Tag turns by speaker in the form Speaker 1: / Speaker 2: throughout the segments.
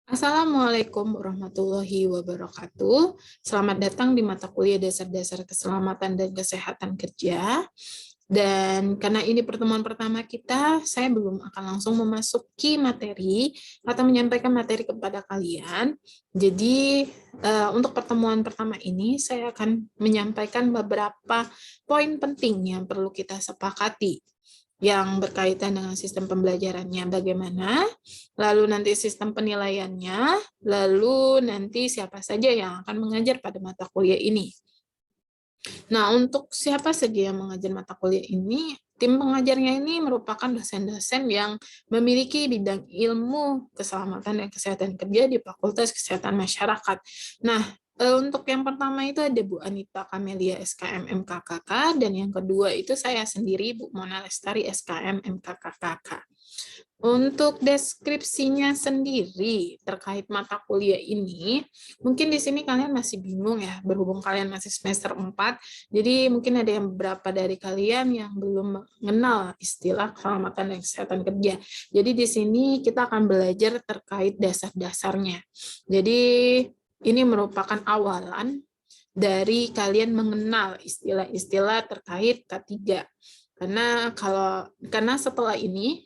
Speaker 1: Assalamualaikum warahmatullahi wabarakatuh. Selamat datang di mata kuliah Dasar-Dasar Keselamatan dan Kesehatan Kerja. Dan karena ini pertemuan pertama kita, saya belum akan langsung memasuki materi atau menyampaikan materi kepada kalian. Jadi untuk pertemuan pertama ini, saya akan menyampaikan beberapa poin penting yang perlu kita sepakati yang berkaitan dengan sistem pembelajarannya bagaimana, lalu nanti sistem penilaiannya, lalu nanti siapa saja yang akan mengajar pada mata kuliah ini. Nah, untuk siapa saja yang mengajar mata kuliah ini, tim pengajarnya ini merupakan dosen-dosen yang memiliki bidang ilmu keselamatan dan kesehatan kerja di Fakultas Kesehatan Masyarakat. Nah, untuk yang pertama itu ada Bu Anita Kamelia SKM MKKK, dan yang kedua itu saya sendiri Bu Mona Lestari SKM MKKK. Untuk deskripsinya sendiri terkait mata kuliah ini, mungkin di sini kalian masih bingung ya, berhubung kalian masih semester 4, jadi mungkin ada yang beberapa dari kalian yang belum mengenal istilah keselamatan dan kesehatan kerja. Jadi di sini kita akan belajar terkait dasar-dasarnya. Jadi ini merupakan awalan dari kalian mengenal istilah-istilah terkait K3. Karena setelah ini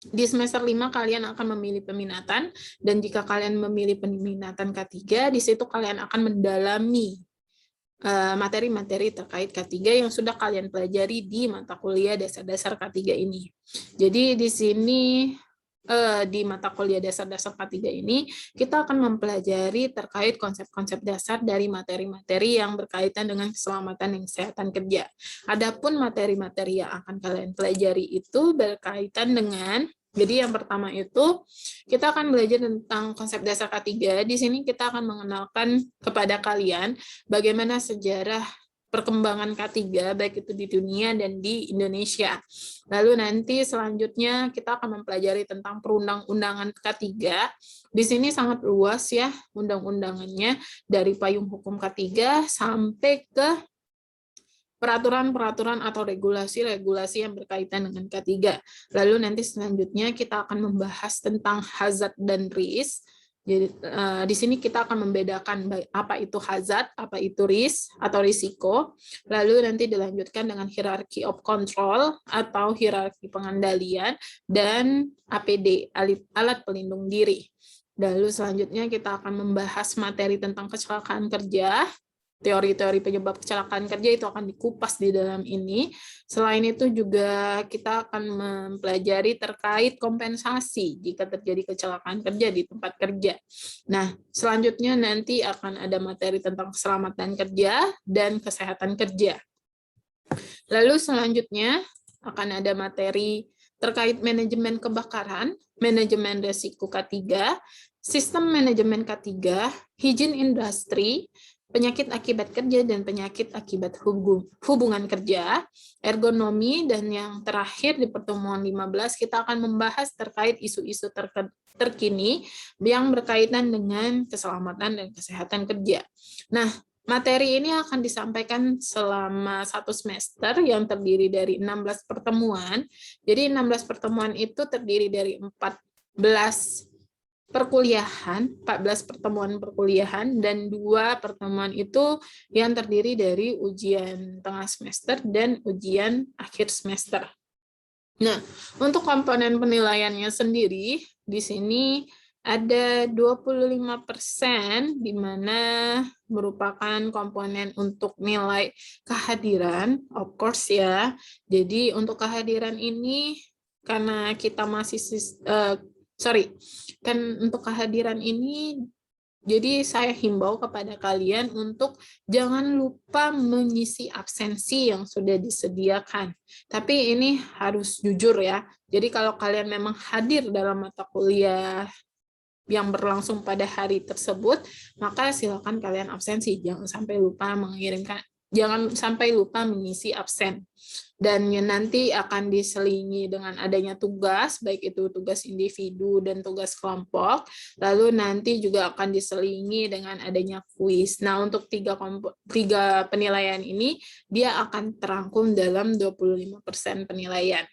Speaker 1: di semester 5 kalian akan memilih peminatan, dan jika kalian memilih peminatan K3, di situ kalian akan mendalami materi-materi terkait K3 yang sudah kalian pelajari di mata kuliah dasar-dasar K3 ini. Jadi di sini di mata kuliah dasar-dasar K3 ini kita akan mempelajari terkait konsep-konsep dasar dari materi-materi yang berkaitan dengan keselamatan dan kesehatan kerja. Adapun materi-materi yang akan kalian pelajari itu berkaitan dengan, jadi yang pertama itu kita akan belajar tentang konsep dasar K3. Di sini kita akan mengenalkan kepada kalian bagaimana sejarah perkembangan K3, baik itu di dunia dan di Indonesia. Lalu nanti selanjutnya kita akan mempelajari tentang perundang-undangan K3. Di sini sangat luas ya undang-undangannya, dari payung hukum K3 sampai ke peraturan-peraturan atau regulasi-regulasi yang berkaitan dengan K3. Lalu nanti selanjutnya kita akan membahas tentang hazard dan risk. Jadi di sini kita akan membedakan apa itu hazard, apa itu risk atau risiko. Lalu nanti dilanjutkan dengan hierarchy of control atau hierarki pengendalian, dan APD, alat pelindung diri. Lalu selanjutnya kita akan membahas materi tentang kecelakaan kerja. Teori-teori penyebab kecelakaan kerja itu akan dikupas di dalam ini. Selain itu juga kita akan mempelajari terkait kompensasi jika terjadi kecelakaan kerja di tempat kerja. Nah, selanjutnya nanti akan ada materi tentang keselamatan kerja dan kesehatan kerja. Lalu selanjutnya akan ada materi terkait manajemen kebakaran, manajemen risiko K3, sistem manajemen K3, higien industri, penyakit akibat kerja dan penyakit akibat hubungan kerja, ergonomi, dan yang terakhir di pertemuan 15 kita akan membahas terkait isu-isu terkini yang berkaitan dengan keselamatan dan kesehatan kerja. Nah, materi ini akan disampaikan selama 1 semester yang terdiri dari 16 pertemuan. Jadi 16 pertemuan itu terdiri dari 14 pertemuan perkuliahan, dan 2 pertemuan itu yang terdiri dari ujian tengah semester dan ujian akhir semester. Nah, untuk komponen penilaiannya sendiri, di sini ada 25%, di mana merupakan komponen untuk nilai kehadiran, of course ya. Jadi untuk kehadiran ini, karena kita masih untuk kehadiran ini, jadi saya himbau kepada kalian untuk jangan lupa mengisi absensi yang sudah disediakan. Tapi ini harus jujur ya. Jadi kalau kalian memang hadir dalam mata kuliah yang berlangsung pada hari tersebut, maka silakan kalian absensi. Jangan sampai lupa mengisi absen. Dan nanti akan diselingi dengan adanya tugas, baik itu tugas individu dan tugas kelompok. Lalu nanti juga akan diselingi dengan adanya kuis. Nah, untuk tiga penilaian ini, dia akan terangkum dalam 25% penilaian.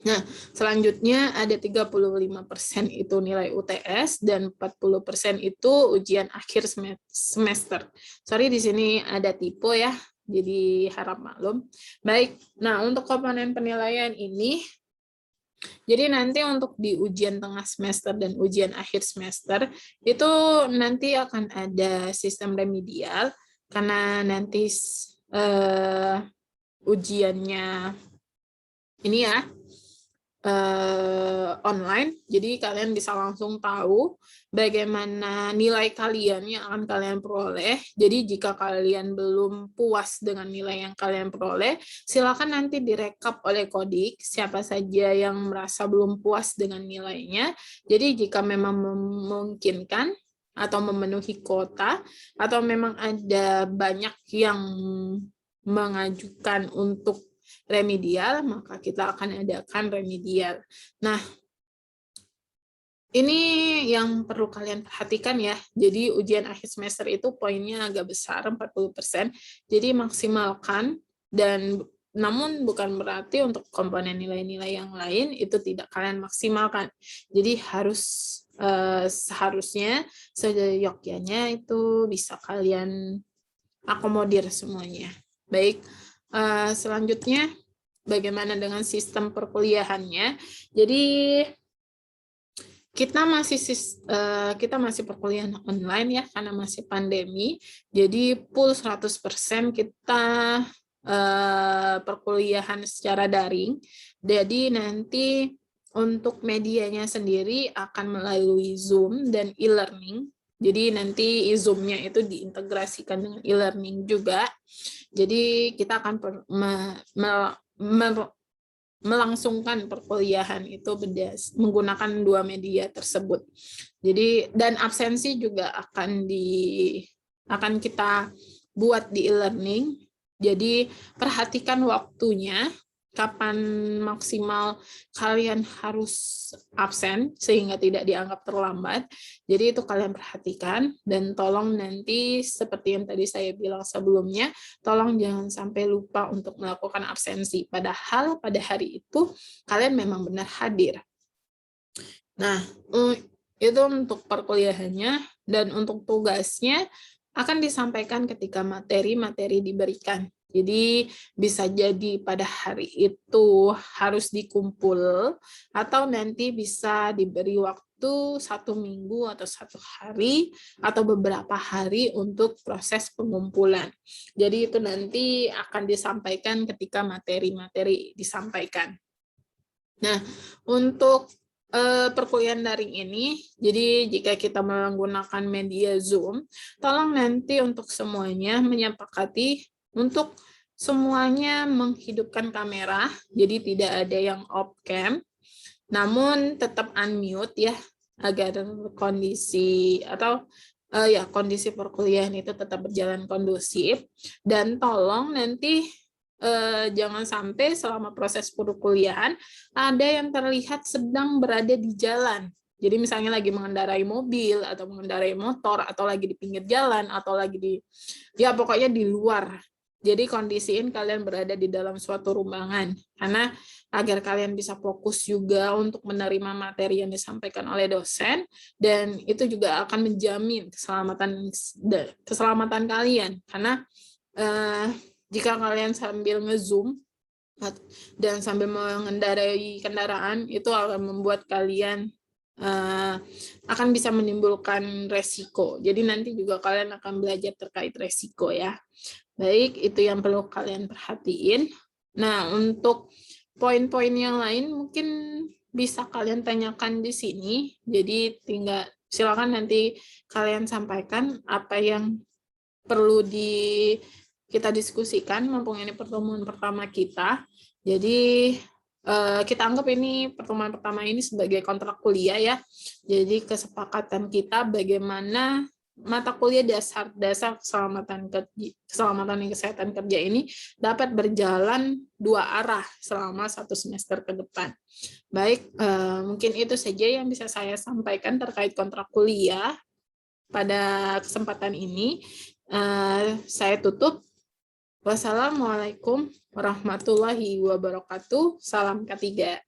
Speaker 1: Nah, selanjutnya ada 35% itu nilai UTS dan 40% itu ujian akhir semester. Sorry, di sini ada typo ya, jadi harap maklum. Baik, nah untuk komponen penilaian ini, jadi nanti untuk di ujian tengah semester dan ujian akhir semester, itu nanti akan ada sistem remedial, karena nanti ujiannya ini ya, online, jadi kalian bisa langsung tahu bagaimana nilai kalian yang akan kalian peroleh. Jadi jika kalian belum puas dengan nilai yang kalian peroleh, silakan nanti direkap oleh Kodik siapa saja yang merasa belum puas dengan nilainya. Jadi jika memang memungkinkan atau memenuhi kuota, atau memang ada banyak yang mengajukan untuk remedial, maka kita akan adakan remedial. Nah, ini yang perlu kalian perhatikan ya. Jadi ujian akhir semester itu poinnya agak besar, 40%. Jadi maksimalkan, dan namun bukan berarti untuk komponen nilai-nilai yang lain itu tidak kalian maksimalkan. Jadi seharusnya seyogyanya itu bisa kalian akomodir semuanya. Baik, selanjutnya bagaimana dengan sistem perkuliahannya? Jadi kita masih perkuliahan online ya, karena masih pandemi. Jadi full 100% kita perkuliahan secara daring. Jadi nanti untuk medianya sendiri akan melalui Zoom dan e-learning. Jadi nanti Zoom-nya itu diintegrasikan dengan e-learning juga. Jadi kita akan melangsungkan perkuliahan itu menggunakan dua media tersebut. Jadi dan absensi juga akan kita buat di e-learning. Jadi perhatikan waktunya, kapan maksimal kalian harus absen sehingga tidak dianggap terlambat. Jadi itu kalian perhatikan, dan tolong nanti seperti yang tadi saya bilang sebelumnya, tolong jangan sampai lupa untuk melakukan absensi. Padahal pada hari itu kalian memang benar hadir. Nah, itu untuk perkuliahannya, dan untuk tugasnya akan disampaikan ketika materi-materi diberikan. Jadi bisa jadi pada hari itu harus dikumpul, atau nanti bisa diberi waktu 1 minggu atau 1 hari atau beberapa hari untuk proses pengumpulan. Jadi itu nanti akan disampaikan ketika materi-materi disampaikan. Nah, untuk perkuliahan daring ini, jadi jika kita menggunakan media Zoom, tolong nanti untuk semuanya menyepakati untuk semuanya menghidupkan kamera, jadi tidak ada yang off cam, namun tetap unmute ya, agar kondisi kondisi perkuliahan itu tetap berjalan kondusif. Dan tolong nanti jangan sampai selama proses perkuliahan ada yang terlihat sedang berada di jalan. Jadi misalnya lagi mengendarai mobil atau mengendarai motor, atau lagi di pinggir jalan, atau lagi pokoknya di luar. Jadi kondisiin kalian berada di dalam suatu ruangan, karena agar kalian bisa fokus juga untuk menerima materi yang disampaikan oleh dosen, dan itu juga akan menjamin keselamatan kalian, karena jika kalian sambil nge-zoom dan sambil mengendarai kendaraan, itu akan membuat kalian akan bisa menimbulkan resiko. Jadi nanti juga kalian akan belajar terkait resiko ya. Baik, itu yang perlu kalian perhatiin. Nah, untuk poin-poin yang lain mungkin bisa kalian tanyakan di sini. Jadi silakan nanti kalian sampaikan apa yang perlu kita diskusikan, mumpung ini pertemuan pertama kita. Jadi kita anggap ini pertemuan pertama ini sebagai kontrak kuliah ya. Jadi kesepakatan kita bagaimana mata kuliah dasar keselamatan dan kesehatan kerja ini dapat berjalan 2 arah selama 1 semester ke depan. Baik, mungkin itu saja yang bisa saya sampaikan terkait kontrak kuliah pada kesempatan ini. Saya tutup. Wassalamualaikum warahmatullahi wabarakatuh. Salam K3.